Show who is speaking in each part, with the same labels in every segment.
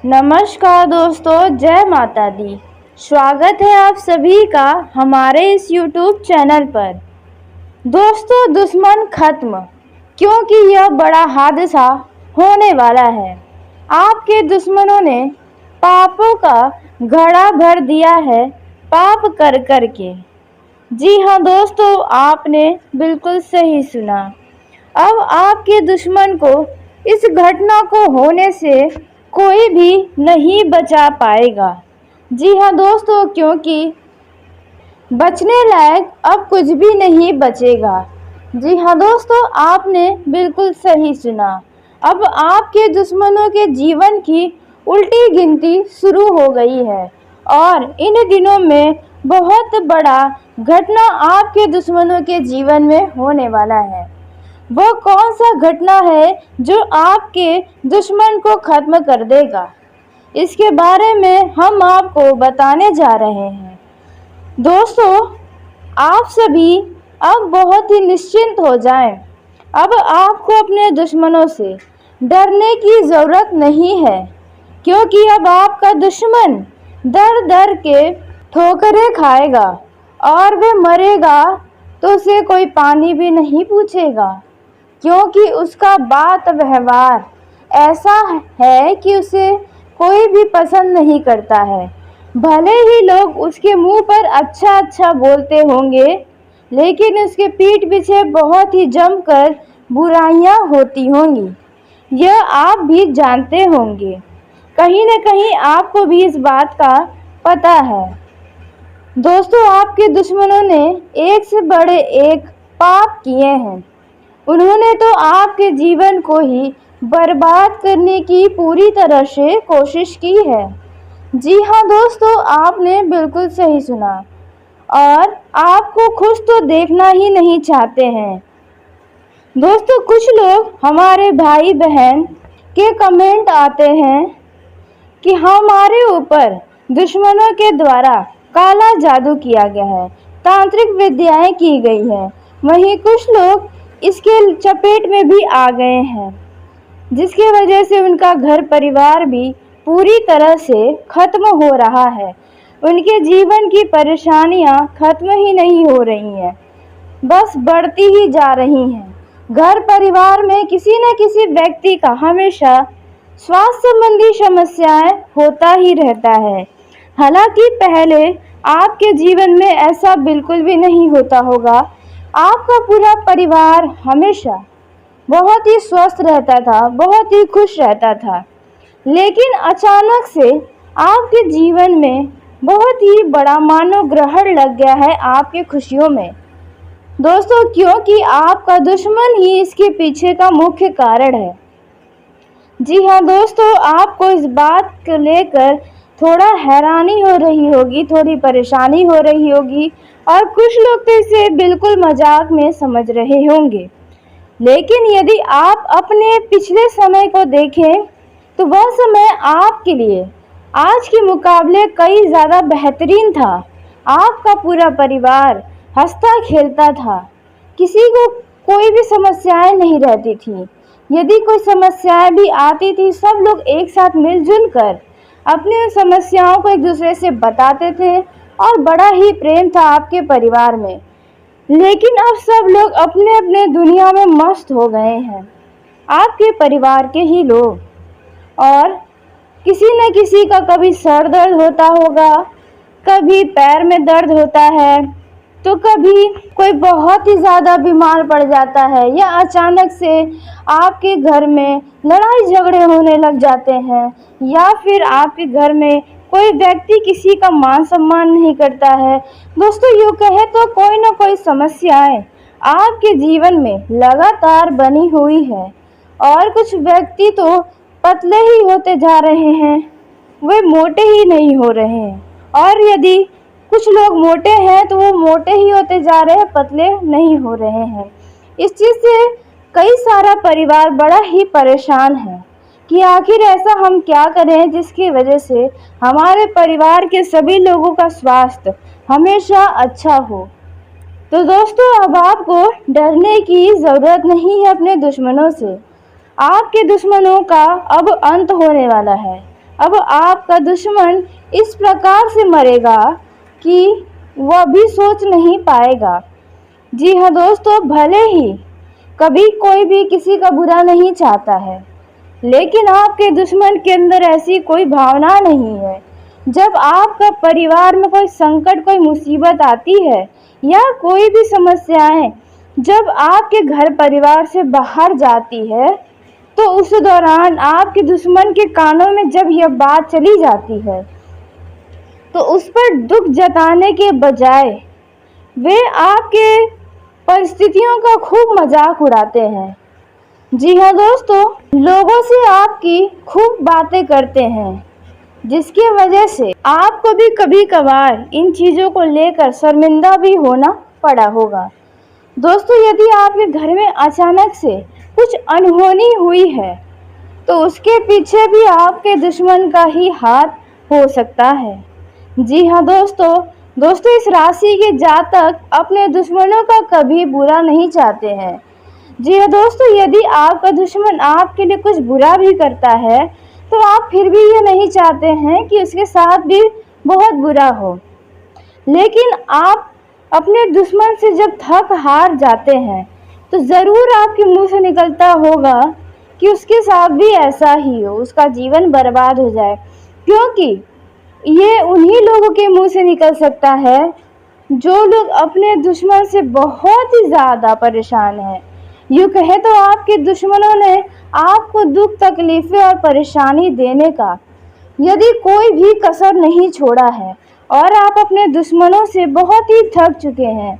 Speaker 1: नमस्कार दोस्तों, जय माता दी। स्वागत है आप सभी का हमारे इस YouTube चैनल पर। दोस्तों, दुश्मन खत्म, क्योंकि यह बड़ा हादसा होने वाला है। आपके दुश्मनों ने पापों का घड़ा भर दिया है, पाप कर कर के। जी हाँ दोस्तों, आपने बिल्कुल सही सुना। अब आपके दुश्मन को इस घटना को होने से कोई भी नहीं बचा पाएगा। जी हाँ दोस्तों, क्योंकि बचने लायक अब कुछ भी नहीं बचेगा। जी हाँ दोस्तों, आपने बिल्कुल सही सुना। अब आपके दुश्मनों के जीवन की उल्टी गिनती शुरू हो गई है और इन दिनों में बहुत बड़ा घटना आपके दुश्मनों के जीवन में होने वाला है। वो कौन सा घटना है जो आपके दुश्मन को खत्म कर देगा, इसके बारे में हम आपको बताने जा रहे हैं। दोस्तों, आप सभी अब बहुत ही निश्चिंत हो जाएं। अब आपको अपने दुश्मनों से डरने की ज़रूरत नहीं है, क्योंकि अब आपका दुश्मन दर दर के ठोकरें खाएगा और वह मरेगा तो उसे कोई पानी भी नहीं पूछेगा, क्योंकि उसका बात व्यवहार ऐसा है कि उसे कोई भी पसंद नहीं करता है। भले ही लोग उसके मुंह पर अच्छा अच्छा बोलते होंगे, लेकिन उसके पीठ पीछे बहुत ही जमकर बुराइयां होती होंगी। यह आप भी जानते होंगे। कहीं न कहीं आपको भी इस बात का पता है। दोस्तों, आपके दुश्मनों ने एक से बड़े एक पाप किए हैं। उन्होंने तो आपके जीवन को ही बर्बाद करने की पूरी तरह से कोशिश की है। जी हाँ दोस्तों, आपने बिल्कुल सही सुना और आपको खुश तो देखना ही नहीं चाहते हैं। दोस्तों, कुछ लोग हमारे भाई बहन के कमेंट आते हैं कि हमारे ऊपर दुश्मनों के द्वारा काला जादू किया गया है, तांत्रिक विद्याएं की गई है। वहीं कुछ लोग इसके चपेट में भी आ गए हैं, जिसकी वजह से उनका घर परिवार भी पूरी तरह से खत्म हो रहा है। उनके जीवन की परेशानियां खत्म ही नहीं हो रही हैं, बस बढ़ती ही जा रही हैं। घर परिवार में किसी न किसी व्यक्ति का हमेशा स्वास्थ्य संबंधी समस्याएं होता ही रहता है। हालांकि पहले आपके जीवन में ऐसा बिल्कुल भी नहीं होता होगा। आपका पूरा परिवार हमेशा बहुत ही स्वस्थ रहता था, बहुत ही खुश रहता था, लेकिन अचानक से आपके जीवन में बहुत ही बड़ा मानो ग्रहण लग गया है आपके खुशियों में। दोस्तों, क्योंकि आपका दुश्मन ही इसके पीछे का मुख्य कारण है। जी हाँ दोस्तों, आपको इस बात को लेकर थोड़ा हैरानी हो रही होगी, थोड़ी परेशानी हो रही होगी और कुछ लोग तो इसे बिल्कुल मजाक में समझ रहे होंगे। लेकिन यदि आप अपने पिछले समय को देखें तो वह समय आपके लिए आज के मुकाबले कई ज़्यादा बेहतरीन था। आपका पूरा परिवार हंसता खेलता था, किसी को कोई भी समस्याएं नहीं रहती थी। यदि कोई समस्याएं भी आती थी, सब लोग एक साथ मिलजुल कर अपनी समस्याओं को एक दूसरे से बताते थे और बड़ा ही प्रेम था आपके परिवार में। लेकिन अब सब लोग अपने अपने दुनिया में मस्त हो गए हैं, आपके परिवार के ही लोग। और किसी न किसी का कभी सर दर्द होता होगा, कभी पैर में दर्द होता है, तो कभी कोई बहुत ही ज़्यादा बीमार पड़ जाता है, या अचानक से आपके घर में लड़ाई झगड़े होने लग जाते हैं, या फिर आपके घर में कोई व्यक्ति किसी का मान सम्मान नहीं करता है। दोस्तों, यूँ कहे तो कोई ना कोई समस्याएं आपके जीवन में लगातार बनी हुई है और कुछ व्यक्ति तो पतले ही होते जा रहे हैं, वे मोटे ही नहीं हो रहे हैं। और यदि कुछ लोग मोटे हैं तो वो मोटे ही होते जा रहे हैं, पतले नहीं हो रहे हैं। इस चीज़ से कई सारा परिवार बड़ा ही परेशान है कि आखिर ऐसा हम क्या करें जिसकी वजह से हमारे परिवार के सभी लोगों का स्वास्थ्य हमेशा अच्छा हो। तो दोस्तों, अब आपको डरने की ज़रूरत नहीं है अपने दुश्मनों से। आपके दुश्मनों का अब अंत होने वाला है। अब आपका दुश्मन इस प्रकार से मरेगा कि वह भी सोच नहीं पाएगा। जी हाँ दोस्तों, भले ही कभी कोई भी किसी का बुरा नहीं चाहता है, लेकिन आपके दुश्मन के अंदर ऐसी कोई भावना नहीं है। जब आपका परिवार में कोई संकट, कोई मुसीबत आती है या कोई भी समस्याएं जब आपके घर परिवार से बाहर जाती है, तो उस दौरान आपके दुश्मन के कानों में जब यह बात चली जाती है, तो उस पर दुख जताने के बजाय वे आपके परिस्थितियों का खूब मजाक उड़ाते हैं। जी हाँ दोस्तों, लोगों से आपकी खूब बातें करते हैं, जिसकी वजह से आपको भी कभी कभार इन चीज़ों को लेकर शर्मिंदा भी होना पड़ा होगा। दोस्तों, यदि आपके घर में अचानक से कुछ अनहोनी हुई है, तो उसके पीछे भी आपके दुश्मन का ही हाथ हो सकता है। जी हाँ दोस्तों, इस राशि के जातक अपने दुश्मनों का कभी बुरा नहीं चाहते हैं। जी हाँ दोस्तों, यदि आपका दुश्मन आपके लिए कुछ बुरा भी करता है, तो आप फिर भी ये नहीं चाहते हैं कि उसके साथ भी बहुत बुरा हो। लेकिन आप अपने दुश्मन से जब थक हार जाते हैं, तो ज़रूर आपके मुंह से निकलता होगा कि उसके साथ भी ऐसा ही हो, उसका जीवन बर्बाद हो जाए। क्योंकि ये उन्हीं लोगों के मुंह से निकल सकता है जो लोग अपने दुश्मन से बहुत ही ज़्यादा परेशान हैं। यूँ कहे तो आपके दुश्मनों ने आपको दुख, तकलीफ़ें और परेशानी देने का यदि कोई भी कसर नहीं छोड़ा है और आप अपने दुश्मनों से बहुत ही थक चुके हैं,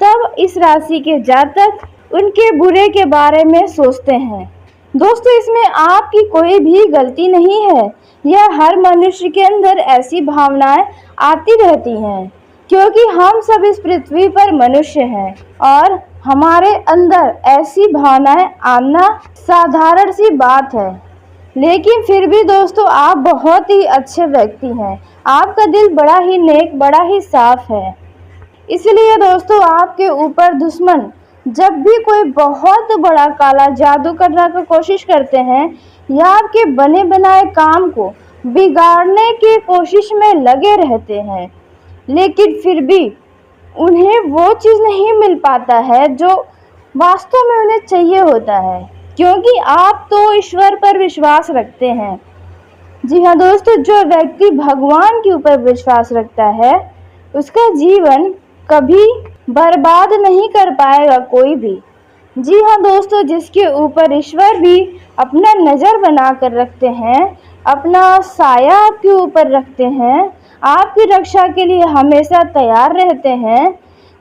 Speaker 1: तब इस राशि के जातक उनके बुरे के बारे में सोचते हैं। दोस्तों, इसमें आपकी कोई भी गलती नहीं है। यह हर मनुष्य के अंदर ऐसी भावनाएं आती रहती हैं, क्योंकि हम सब इस पृथ्वी पर मनुष्य हैं और हमारे अंदर ऐसी भावनाएं आना साधारण सी बात है। लेकिन फिर भी दोस्तों, आप बहुत ही अच्छे व्यक्ति हैं। आपका दिल बड़ा ही नेक, बड़ा ही साफ है। इसलिए दोस्तों, आपके ऊपर दुश्मन जब भी कोई बहुत बड़ा काला जादू करने की कोशिश करते हैं या आपके बने बनाए काम को बिगाड़ने की कोशिश में लगे रहते हैं, लेकिन फिर भी उन्हें वो चीज़ नहीं मिल पाता है जो वास्तव में उन्हें चाहिए होता है, क्योंकि आप तो ईश्वर पर विश्वास रखते हैं। जी हाँ दोस्तों, जो व्यक्ति भगवान के ऊपर विश्वास रखता है, उसका जीवन कभी बर्बाद नहीं कर पाएगा कोई भी। जी हाँ दोस्तों, जिसके ऊपर ईश्वर भी अपना नज़र बना कर रखते हैं, अपना साया आपके ऊपर रखते हैं, आपकी रक्षा के लिए हमेशा तैयार रहते हैं,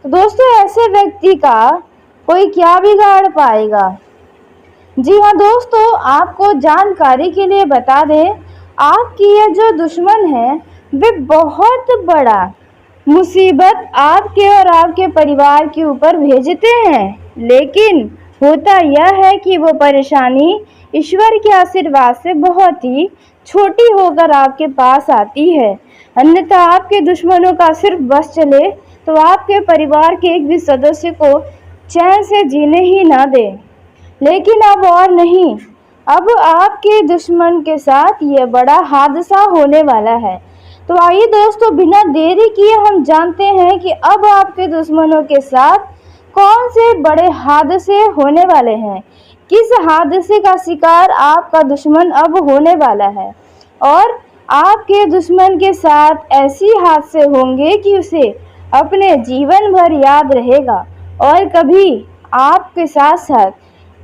Speaker 1: तो दोस्तों ऐसे व्यक्ति का कोई क्या बिगाड़ पाएगा। जी हाँ दोस्तों, आपको जानकारी के लिए बता दें, आपकी ये जो दुश्मन है वे बहुत बड़ा मुसीबत आपके और आपके परिवार के ऊपर भेजते हैं। लेकिन होता यह है कि वो परेशानी ईश्वर के आशीर्वाद से बहुत ही छोटी होकर आपके पास आती है। अन्यथा आपके दुश्मनों का सिर्फ बस चले तो आपके परिवार के एक भी सदस्य को चैन से जीने ही ना दे। लेकिन अब और नहीं, अब आपके दुश्मन के साथ ये बड़ा हादसा होने वाला है। तो आइए दोस्तों, बिना देरी किए हम जानते हैं कि अब आपके दुश्मनों के साथ कौन से बड़े हादसे होने वाले हैं, किस हादसे का शिकार आपका दुश्मन अब होने वाला है, और आपके दुश्मन के साथ ऐसी हादसे होंगे कि उसे अपने जीवन भर याद रहेगा। और कभी आपके साथ साथ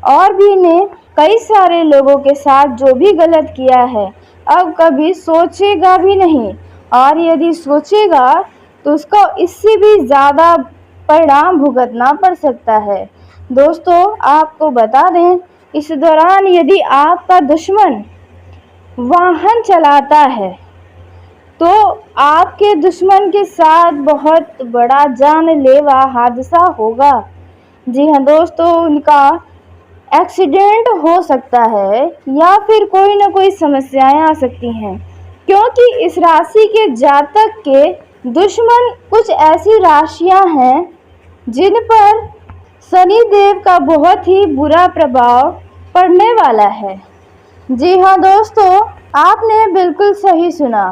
Speaker 1: और भी ने कई सारे लोगों के साथ जो भी गलत किया है, अब कभी सोचेगा भी नहीं, और यदि सोचेगा तो उसका इससे भी ज़्यादा परिणाम भुगतना पड़ सकता है। दोस्तों, आपको बता दें, इस दौरान यदि आपका दुश्मन वाहन चलाता है, तो आपके दुश्मन के साथ बहुत बड़ा जानलेवा हादसा होगा। जी हाँ दोस्तों, उनका एक्सीडेंट हो सकता है या फिर कोई ना कोई समस्याएं आ सकती हैं, क्योंकि इस राशि के जातक के दुश्मन कुछ ऐसी राशियां हैं जिन पर शनि देव का बहुत ही बुरा प्रभाव पड़ने वाला है। जी हाँ दोस्तों, आपने बिल्कुल सही सुना।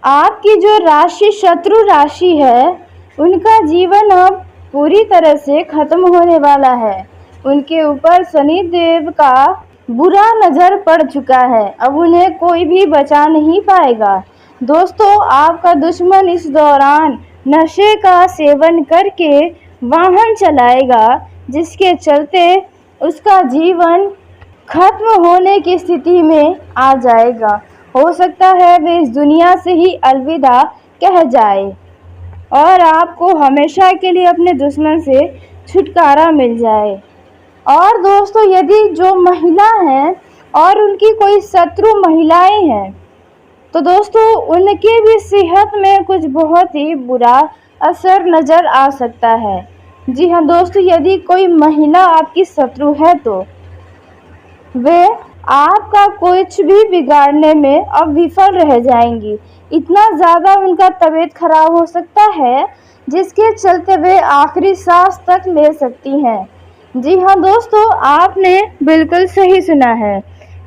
Speaker 1: आपकी जो राशि शत्रु राशि है, उनका जीवन अब पूरी तरह से खत्म होने वाला है। उनके ऊपर शनि देव का बुरा नज़र पड़ चुका है। अब उन्हें कोई भी बचा नहीं पाएगा। दोस्तों, आपका दुश्मन इस दौरान नशे का सेवन करके वाहन चलाएगा, जिसके चलते उसका जीवन खत्म होने की स्थिति में आ जाएगा। हो सकता है वे इस दुनिया से ही अलविदा कह जाए और आपको हमेशा के लिए अपने दुश्मन से छुटकारा मिल जाए। और दोस्तों, यदि जो महिला हैं और उनकी कोई शत्रु महिलाएं हैं, तो दोस्तों उनके भी सेहत में कुछ बहुत ही बुरा असर नज़र आ सकता है। जी हाँ दोस्तों, यदि कोई महिला आपकी शत्रु है तो वे आपका कुछ भी बिगाड़ने में अब विफल रह जाएंगी। इतना ज़्यादा उनका तबीयत खराब हो सकता है, जिसके चलते वे आखिरी सांस तक ले सकती हैं। जी हाँ दोस्तों, आपने बिल्कुल सही सुना है।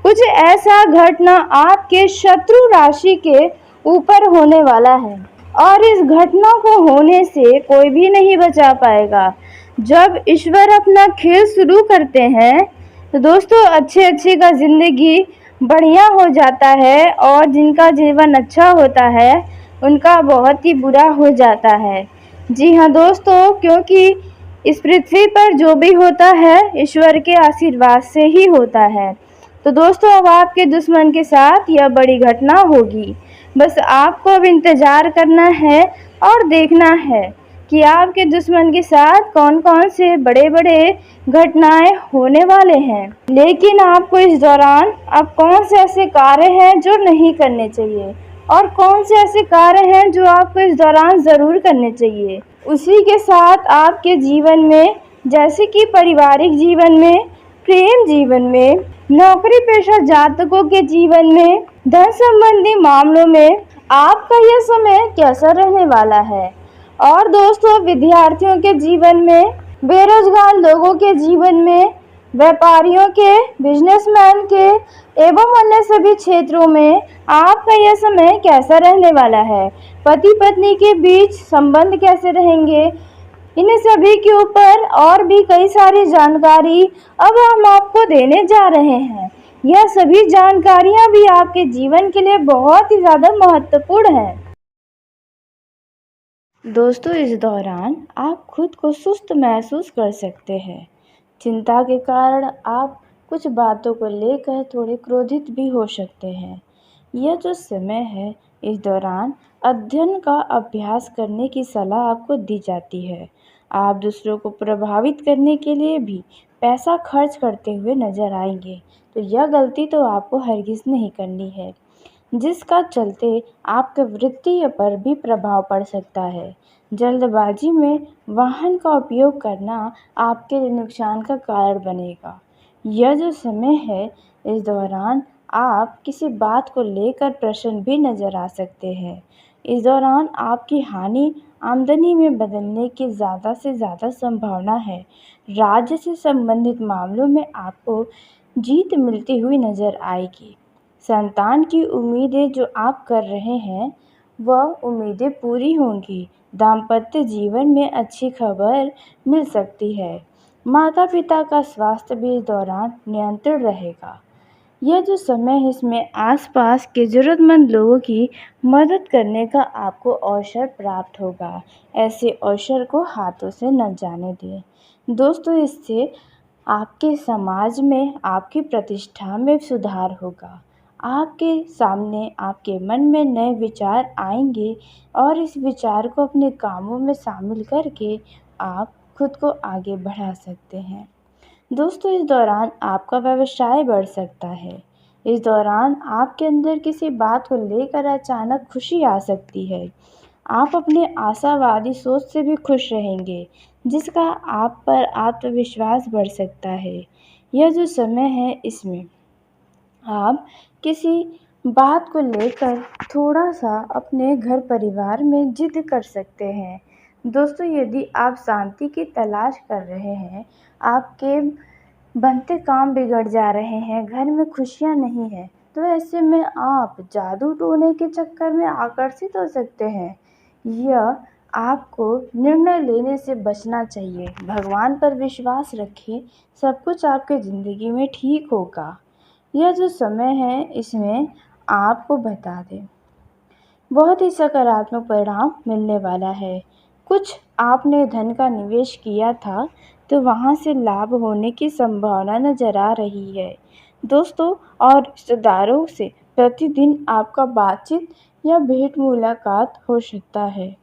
Speaker 1: कुछ ऐसा घटना आपके शत्रु राशि के ऊपर होने वाला है और इस घटना को होने से कोई भी नहीं बचा पाएगा। जब ईश्वर अपना खेल शुरू करते हैं तो दोस्तों अच्छे का ज़िंदगी बढ़िया हो जाता है और जिनका जीवन अच्छा होता है उनका बहुत ही बुरा हो जाता है। जी हाँ दोस्तों, क्योंकि इस पृथ्वी पर जो भी होता है ईश्वर के आशीर्वाद से ही होता है। तो दोस्तों, अब आपके दुश्मन के साथ यह बड़ी घटना होगी। बस आपको अब इंतज़ार करना है और देखना है कि आपके दुश्मन के साथ कौन कौन से बड़े बड़े घटनाएं होने वाले हैं। लेकिन आपको इस दौरान अब कौन से ऐसे कार्य हैं जो नहीं करने चाहिए और कौन से ऐसे कार्य हैं जो आपको इस दौरान ज़रूर करने चाहिए। उसी के साथ आपके जीवन में, जैसे कि पारिवारिक जीवन में, प्रेम जीवन में, नौकरी पेशा जातकों के जीवन में, धन संबंधी मामलों में आपका यह समय कैसा रहने वाला है। और दोस्तों, विद्यार्थियों के जीवन में, बेरोजगार लोगों के जीवन में, व्यापारियों के, बिजनेसमैन के एवं अन्य सभी क्षेत्रों में आपका यह समय कैसा रहने वाला है। पति पत्नी के बीच संबंध कैसे रहेंगे, इन सभी के ऊपर और भी कई सारी जानकारी अब हम आपको देने जा रहे हैं। यह सभी जानकारियां भी आपके जीवन के लिए बहुत ही ज़्यादा महत्वपूर्ण है। दोस्तों, इस दौरान आप खुद को सुस्त महसूस कर सकते हैं। चिंता के कारण आप कुछ बातों को लेकर थोड़े क्रोधित भी हो सकते हैं। यह जो समय है, इस दौरान अध्ययन का अभ्यास करने की सलाह आपको दी जाती है। आप दूसरों को प्रभावित करने के लिए भी पैसा खर्च करते हुए नजर आएंगे, तो यह गलती तो आपको हरगिज़ नहीं करनी है, जिसका चलते आपके वृत्ति पर भी प्रभाव पड़ सकता है। जल्दबाजी में वाहन का उपयोग करना आपके लिए नुकसान का कारण बनेगा। यह जो समय है, इस दौरान आप किसी बात को लेकर प्रसन्न भी नज़र आ सकते हैं। इस दौरान आपकी हानि आमदनी में बदलने की ज़्यादा से ज़्यादा संभावना है। राज्य से संबंधित मामलों में आपको जीत मिलती हुई नज़र आएगी। संतान की उम्मीदें जो आप कर रहे हैं, वह उम्मीदें पूरी होंगी। दाम्पत्य जीवन में अच्छी खबर मिल सकती है। माता पिता का स्वास्थ्य भी इस दौरान नियंत्रण रहेगा। यह जो समय है, इसमें आसपास के ज़रूरतमंद लोगों की मदद करने का आपको अवसर प्राप्त होगा। ऐसे अवसर को हाथों से न जाने दें। दोस्तों, इससे आपके समाज में, आपकी प्रतिष्ठा में सुधार होगा। आपके सामने, आपके मन में नए विचार आएंगे और इस विचार को अपने कामों में शामिल करके आप खुद को आगे बढ़ा सकते हैं। दोस्तों, इस दौरान आपका व्यवसाय बढ़ सकता है। इस दौरान आपके अंदर किसी बात को लेकर अचानक खुशी आ सकती है। आप अपने आशावादी सोच से भी खुश रहेंगे, जिसका आप पर आत्मविश्वास बढ़ सकता है। यह जो समय है, इसमें आप किसी बात को लेकर थोड़ा-सा अपने घर परिवार में ज़िद कर सकते हैं। दोस्तों, यदि आप शांति की तलाश कर रहे हैं, आपके बनते काम बिगड़ जा रहे हैं, घर में खुशियाँ नहीं हैं, तो ऐसे में आप जादू टोने के चक्कर में आकर्षित हो सकते हैं। यह आपको निर्णय लेने से बचना चाहिए। भगवान पर विश्वास रखें, सब कुछ आपकी ज़िंदगी में ठीक होगा। यह जो समय है इसमें आपको बता दें, बहुत ही सकारात्मक परिणाम मिलने वाला है। कुछ आपने धन का निवेश किया था, तो वहाँ से लाभ होने की संभावना नज़र आ रही है। दोस्तों और रिश्तेदारों से प्रतिदिन आपका बातचीत या भेंट मुलाकात हो सकता है।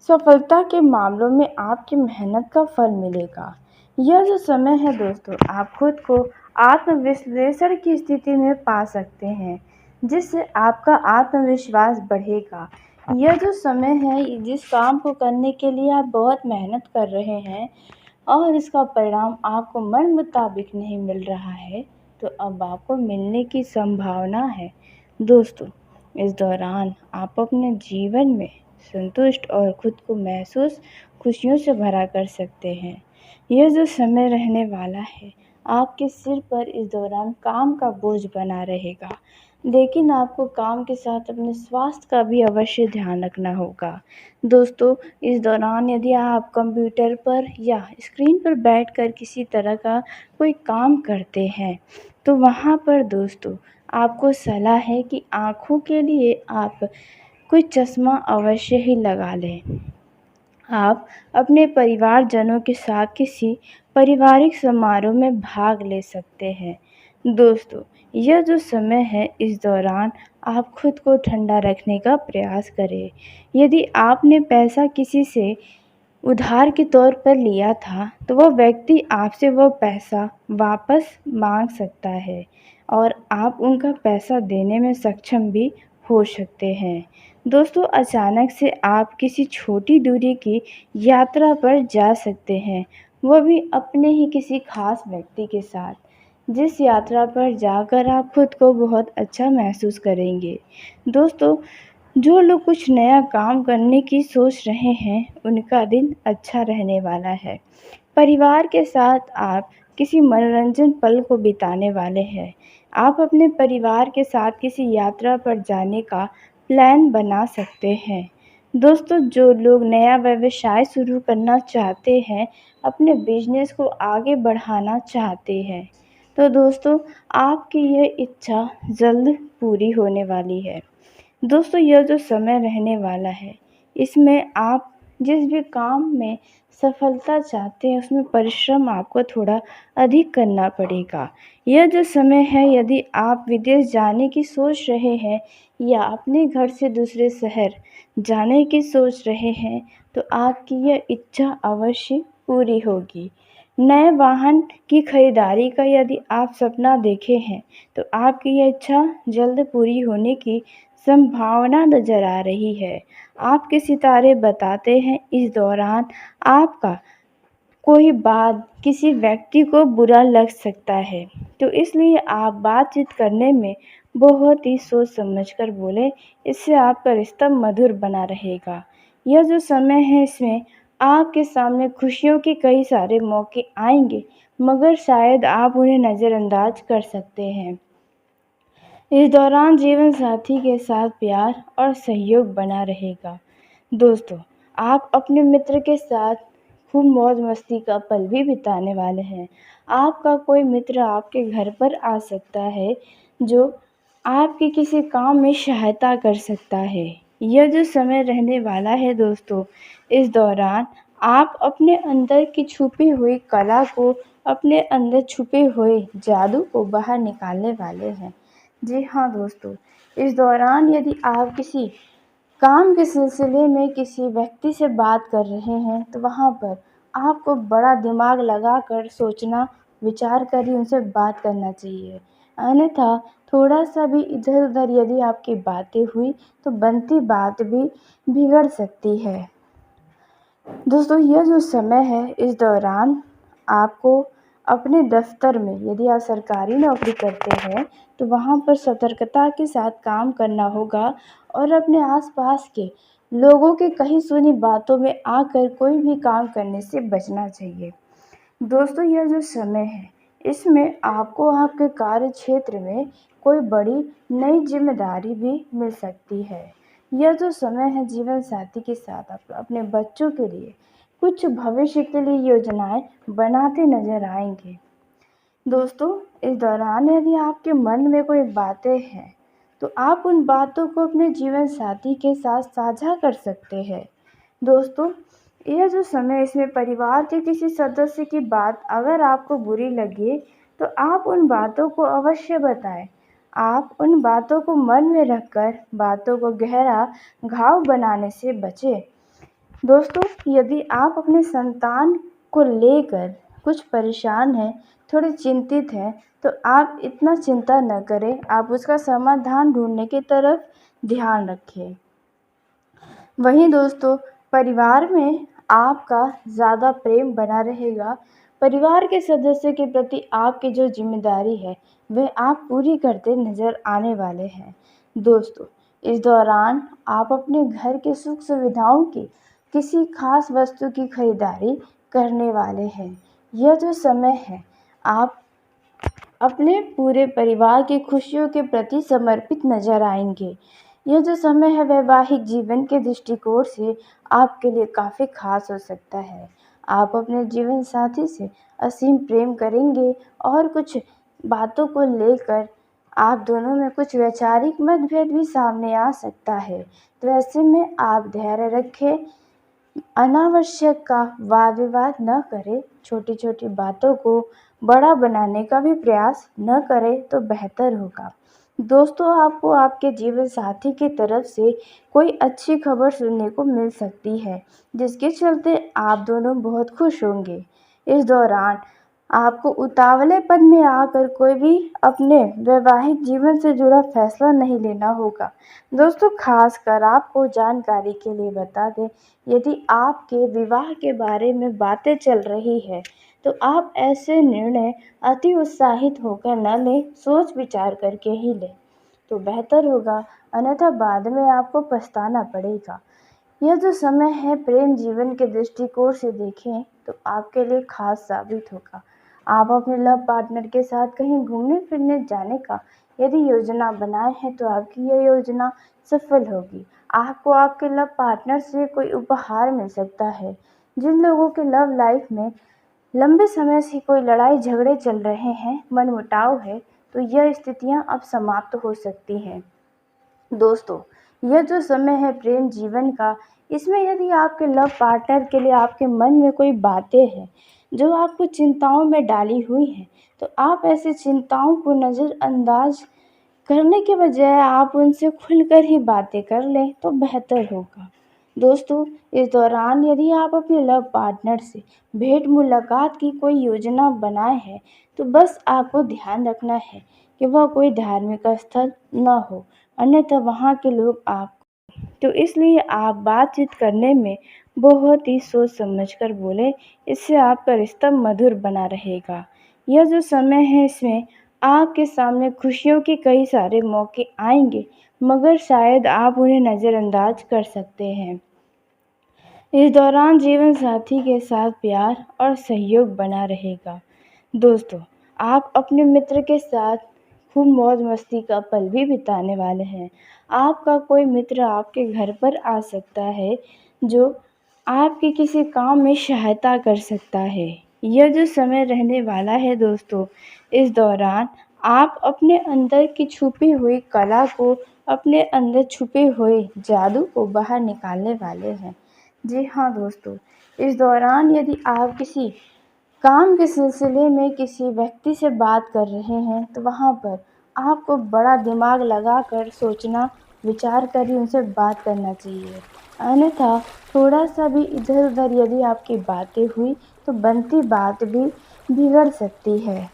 Speaker 1: सफलता के मामलों में आपकी मेहनत का फल मिलेगा। यह जो समय है दोस्तों, आप खुद को आत्मविश्लेषण की स्थिति में पा सकते हैं, जिससे आपका आत्मविश्वास बढ़ेगा। यह जो समय है, जिस काम को करने के लिए आप बहुत मेहनत कर रहे हैं और इसका परिणाम आपको मन मुताबिक नहीं मिल रहा है, तो अब आपको मिलने की संभावना है। दोस्तों, इस दौरान आप अपने जीवन में संतुष्ट और खुद को महसूस खुशियों से भरा कर सकते हैं। यह जो समय रहने वाला है, आपके सिर पर इस दौरान काम का बोझ बना रहेगा, लेकिन आपको काम के साथ अपने स्वास्थ्य का भी अवश्य ध्यान रखना होगा। दोस्तों, इस दौरान यदि आप कंप्यूटर पर या स्क्रीन पर बैठकर किसी तरह का कोई काम करते हैं, तो वहाँ पर दोस्तों आपको सलाह है कि आँखों के लिए आप कोई चश्मा अवश्य ही लगा लें। आप अपने परिवारजनों के साथ किसी पारिवारिक समारोह में भाग ले सकते हैं। दोस्तों, यह जो समय है, इस दौरान आप खुद को ठंडा रखने का प्रयास करें। यदि आपने पैसा किसी से उधार के तौर पर लिया था, तो वह व्यक्ति आपसे वह पैसा वापस मांग सकता है और आप उनका पैसा देने में सक्षम भी हो सकते हैं। दोस्तों, अचानक से आप किसी छोटी दूरी की यात्रा पर जा सकते हैं, वह भी अपने ही किसी खास व्यक्ति के साथ, जिस यात्रा पर जाकर आप खुद को बहुत अच्छा महसूस करेंगे। दोस्तों, जो लोग कुछ नया काम करने की सोच रहे हैं, उनका दिन अच्छा रहने वाला है। परिवार के साथ आप किसी मनोरंजन पल को बिताने वाले हैं। आप अपने परिवार के साथ किसी यात्रा पर जाने का प्लान बना सकते हैं। दोस्तों, जो लोग नया व्यवसाय शुरू करना चाहते हैं, अपने बिजनेस को आगे बढ़ाना चाहते हैं, तो दोस्तों आपकी यह इच्छा जल्द पूरी होने वाली है। दोस्तों, यह जो समय रहने वाला है, इसमें आप जिस भी काम में सफलता चाहते हैं, उसमें परिश्रम आपको थोड़ा अधिक करना पड़ेगा। यह जो समय है, यदि आप विदेश जाने की सोच रहे हैं या अपने घर से दूसरे शहर जाने की सोच रहे हैं, तो आपकी यह इच्छा अवश्य पूरी होगी। नए वाहन की खरीदारी का यदि आप सपना देखे हैं, तो आपकी यह इच्छा जल्द पूरी होने की संभावना नज़र आ रही है। आपके सितारे बताते हैं, इस दौरान आपका कोई बात किसी व्यक्ति को बुरा लग सकता है, तो इसलिए आप बातचीत करने में बहुत ही सोच समझकर बोलें, इससे आपका रिश्ता मधुर बना रहेगा। यह जो समय है, इसमें आपके सामने खुशियों के कई सारे मौके आएंगे, मगर शायद आप उन्हें नज़रअंदाज कर सकते हैं। इस दौरान जीवन साथी के साथ प्यार और सहयोग बना रहेगा। दोस्तों, आप अपने मित्र के साथ खूब मौज मस्ती का पल भी बिताने वाले हैं। आपका कोई मित्र आपके घर पर आ सकता है, जो आपके किसी काम में सहायता कर सकता है। यह जो समय रहने वाला है दोस्तों, इस दौरान आप अपने अंदर की छुपी हुई कला को, अपने अंदर छुपे हुए जादू को बाहर निकालने वाले हैं। जी हाँ दोस्तों, इस दौरान यदि आप किसी काम के सिलसिले में किसी व्यक्ति से बात कर रहे हैं, तो वहाँ पर आपको बड़ा दिमाग लगाकर सोचना, विचार कर ही उनसे बात करना चाहिए। अन्यथा थोड़ा-सा भी इधर-उधर यदि आपकी बातें हुई, तो बनती बात भी बिगड़ सकती है। दोस्तों, यह जो समय है, इस दौरान आपको अपने दफ़्तर में, यदि आप सरकारी नौकरी करते हैं, तो वहाँ पर सतर्कता के साथ काम करना होगा और अपने आस-पास के लोगों की कही सुनी बातों में आकर कोई भी काम करने से बचना चाहिए। दोस्तों, यह जो समय है, इसमें आपको आपके कार्य क्षेत्र में कोई बड़ी नई जिम्मेदारी भी मिल सकती है। यह जो समय है जीवन साथी के साथ आप अपने बच्चों के लिए कुछ भविष्य के लिए योजनाएं बनाते नजर आएंगे। दोस्तों, इस दौरान यदि आपके मन में कोई बातें हैं तो आप उन बातों को अपने जीवन साथी के साथ साझा कर सकते हैं। दोस्तों, यह जो समय इसमें परिवार के किसी सदस्य की बात अगर आपको बुरी लगे तो आप उन बातों को अवश्य बताएं। आप उन बातों को मन में रखकर बातों को गहरा घाव बनाने से बचें। दोस्तों, यदि आप अपने संतान को लेकर कुछ परेशान हैं, थोड़े चिंतित हैं, तो आप इतना चिंता न करें, आप उसका समाधान ढूँढने की तरफ ध्यान रखें। वहीं दोस्तों, परिवार में आपका ज़्यादा प्रेम बना रहेगा। परिवार के सदस्य के प्रति आपकी जो ज़िम्मेदारी है, वह आप पूरी करते नज़र आने वाले हैं। दोस्तों, इस दौरान आप अपने घर के सुख-सुविधाओं की किसी खास वस्तु की खरीदारी करने वाले हैं। यह जो समय है, आप अपने पूरे परिवार की खुशियों के प्रति समर्पित नज़र आएंगे। यह जो समय है वैवाहिक जीवन के दृष्टिकोण से आपके लिए काफ़ी खास हो सकता है। आप अपने जीवन साथी से असीम प्रेम करेंगे और कुछ बातों को लेकर आप दोनों में कुछ वैचारिक मतभेद भी सामने आ सकता है। तो ऐसे में आप धैर्य रखें, अनावश्यक का वाद विवाद न करें, छोटी छोटी बातों को बड़ा बनाने का भी प्रयास न करें तो बेहतर होगा। दोस्तों, आपको आपके जीवन साथी की तरफ से कोई अच्छी खबर सुनने को मिल सकती है, जिसके चलते आप दोनों बहुत खुश होंगे। इस दौरान आपको उतावलेपन में आकर कोई भी अपने वैवाहिक जीवन से जुड़ा फैसला नहीं लेना होगा। दोस्तों, खासकर आपको जानकारी के लिए बता दें, यदि आपके विवाह के बारे में बातें चल रही है तो आप ऐसे निर्णय अति उत्साहित होकर न लें, सोच विचार करके ही लें तो बेहतर होगा, अन्यथा बाद में आपको पछताना पड़ेगा। यह जो समय है प्रेम जीवन के दृष्टिकोण से देखें तो आपके लिए खास साबित होगा। आप अपने लव पार्टनर के साथ कहीं घूमने फिरने जाने का यदि योजना बनाए हैं तो आपकी यह योजना सफल होगी। आपको आपके लव पार्टनर से कोई उपहार मिल सकता है। जिन लोगों के लव लाइफ में लंबे समय से कोई लड़ाई झगड़े चल रहे हैं, मनमुटाव है, तो यह स्थितियां अब समाप्त हो सकती हैं। दोस्तों, यह जो समय है प्रेम जीवन का, इसमें यदि आपके लव पार्टनर के लिए आपके मन में कोई बातें हैं जो आपको चिंताओं में डाली हुई हैं, तो आप ऐसी चिंताओं को नज़रअंदाज करने के बजाय आप उनसे खुलकर ही बातें कर लें तो बेहतर होगा। दोस्तों, इस दौरान यदि आप अपने लव पार्टनर से भेंट मुलाकात की कोई योजना बनाए हैं तो बस आपको ध्यान रखना है कि वह कोई धार्मिक स्थल न हो, अन्यथा वहाँ के लोग आप तो इसलिए आप बातचीत करने में बहुत ही सोच समझ कर बोलें, इससे आपका रिश्ता मधुर बना रहेगा। यह जो समय है इसमें आपके सामने खुशियों के कई सारे मौके आएंगे, मगर शायद आप उन्हें नज़रअंदाज कर सकते हैं। इस दौरान जीवन साथी के साथ प्यार और सहयोग बना रहेगा। दोस्तों, आप अपने मित्र के साथ खूब मौज मस्ती का पल भी बिताने वाले हैं। आपका कोई मित्र आपके घर पर आ सकता है जो आपके किसी काम में सहायता कर सकता है। यह जो समय रहने वाला है दोस्तों, इस दौरान आप अपने अंदर की छुपी हुई कला को, अपने अंदर छुपे हुए जादू को बाहर निकालने वाले हैं। जी हाँ दोस्तों, इस दौरान यदि आप किसी काम के सिलसिले में किसी व्यक्ति से बात कर रहे हैं तो वहाँ पर आपको बड़ा दिमाग लगाकर सोचना, विचार कर ही उनसे बात करना चाहिए। अन्यथा थोड़ा सा भी इधर उधर यदि आपकी बातें हुई तो बनती बात भी बिगड़ सकती है।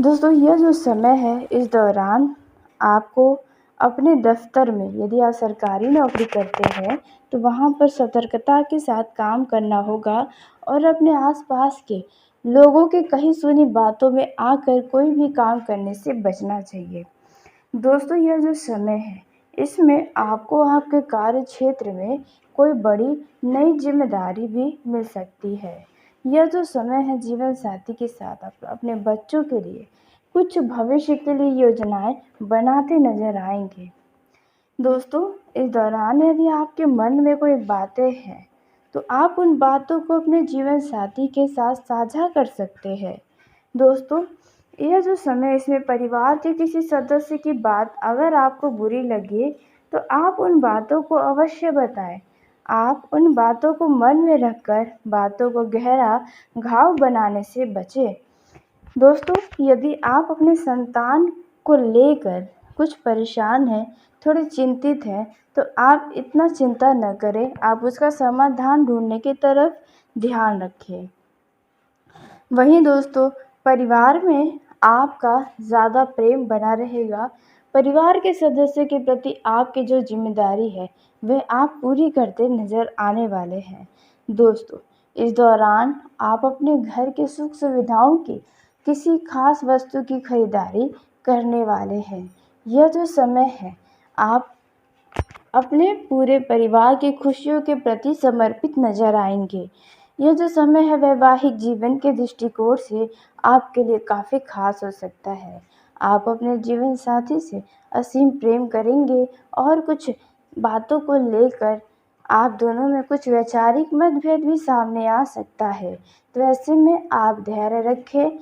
Speaker 1: दोस्तों, यह जो समय है इस दौरान आपको अपने दफ्तर में यदि आप सरकारी नौकरी करते हैं तो वहाँ पर सतर्कता के साथ काम करना होगा और अपने आसपास के लोगों की कही सुनी बातों में आकर कोई भी काम करने से बचना चाहिए। दोस्तों, यह जो समय है इसमें आपको आपके कार्य क्षेत्र में कोई बड़ी नई जिम्मेदारी भी मिल सकती है। यह जो समय है जीवन साथी के साथ आप अपने बच्चों के लिए कुछ भविष्य के लिए योजनाएं बनाते नजर आएंगे। दोस्तों, इस दौरान यदि आपके मन में कोई बातें हैं तो आप उन बातों को अपने जीवन साथी के साथ साझा कर सकते हैं। दोस्तों, यह जो समय इसमें परिवार के किसी सदस्य की बात अगर आपको बुरी लगे तो आप उन बातों को अवश्य बताएं। आप उन बातों को मन में रखकर बातों को गहरा घाव बनाने से बचें। दोस्तों, यदि आप अपने संतान को लेकर कुछ परेशान हैं, थोड़े चिंतित हैं, तो आप इतना चिंता न करें, आप उसका समाधान ढूँढने की तरफ ध्यान रखें। वहीं दोस्तों, परिवार में आपका ज़्यादा प्रेम बना रहेगा। परिवार के सदस्य के प्रति आपकी जो ज़िम्मेदारी है, वह आप पूरी करते नज़र आने वाले हैं। दोस्तों, इस दौरान आप अपने घर के सुख-सुविधाओं की किसी खास वस्तु की खरीदारी करने वाले हैं। यह जो समय है, आप अपने पूरे परिवार की खुशियों के प्रति समर्पित नज़र आएंगे। यह जो समय है वैवाहिक जीवन के दृष्टिकोण से आपके लिए काफ़ी खास हो सकता है। आप अपने जीवन साथी से असीम प्रेम करेंगे और कुछ बातों को लेकर आप दोनों में कुछ वैचारिक मतभेद भी सामने आ सकता है। तो ऐसे में आप धैर्य रखें,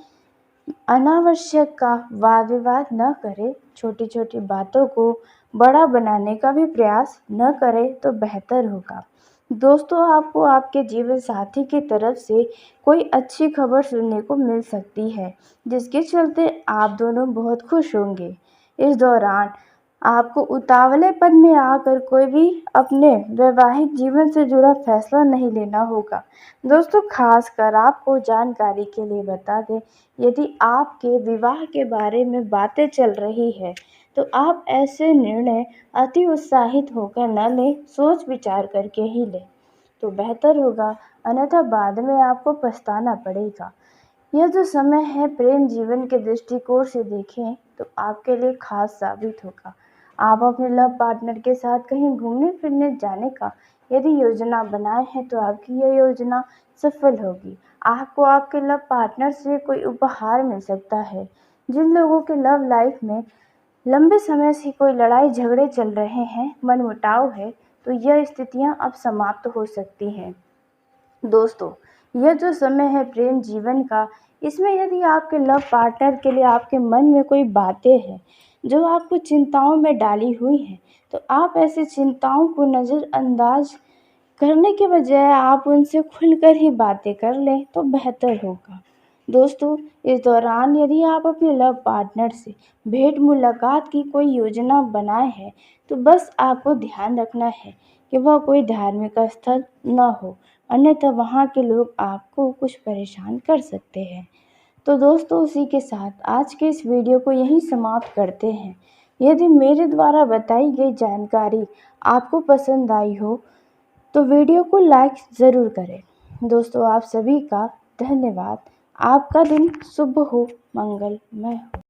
Speaker 1: अनावश्यक का वाद विवाद न करें, छोटी छोटी बातों को बड़ा बनाने का भी प्रयास न करें तो बेहतर होगा। दोस्तों, आपको आपके जीवन साथी की तरफ से कोई अच्छी खबर सुनने को मिल सकती है, जिसके चलते आप दोनों बहुत खुश होंगे। इस दौरान आपको उतावलेपन में आकर कोई भी अपने वैवाहिक जीवन से जुड़ा फैसला नहीं लेना होगा। दोस्तों, खासकर आपको जानकारी के लिए बता दें, यदि आपके विवाह के बारे में बातें चल रही है तो आप ऐसे निर्णय अति उत्साहित होकर न लें, सोच विचार करके ही लें तो बेहतर होगा, अन्यथा बाद में आपको पछताना पड़ेगा। यह जो समय है प्रेम जीवन के दृष्टिकोण से देखें तो आपके लिए खास साबित होगा। आप अपने लव पार्टनर के साथ कहीं घूमने फिरने जाने का यदि योजना बनाए हैं तो आपकी यह योजना सफल होगी। आपको आपके लव पार्टनर से कोई उपहार मिल सकता है। जिन लोगों के लव लाइफ में लंबे समय से कोई लड़ाई झगड़े चल रहे हैं, मनमुटाव है, तो यह स्थितियां अब समाप्त हो सकती हैं। दोस्तों, यह जो समय है प्रेम जीवन का, इसमें यदि आपके लव पार्टनर के लिए आपके मन में कोई बातें हैं जो आपको चिंताओं में डाली हुई हैं, तो आप ऐसी चिंताओं को नज़रअंदाज करने के बजाय आप उनसे खुलकर ही बातें कर लें तो बेहतर होगा। दोस्तों, इस दौरान यदि आप अपने लव पार्टनर से भेंट मुलाकात की कोई योजना बनाए हैं तो बस आपको ध्यान रखना है कि वह कोई धार्मिक स्थल न हो, अन्यथा वहाँ के लोग आपको कुछ परेशान कर सकते हैं। तो दोस्तों, उसी के साथ आज के इस वीडियो को यहीं समाप्त करते हैं। यदि मेरे द्वारा बताई गई जानकारी आपको पसंद आई हो तो वीडियो को लाइक ज़रूर करें। दोस्तों, आप सभी का धन्यवाद। आपका दिन शुभ हो, मंगलमय हो।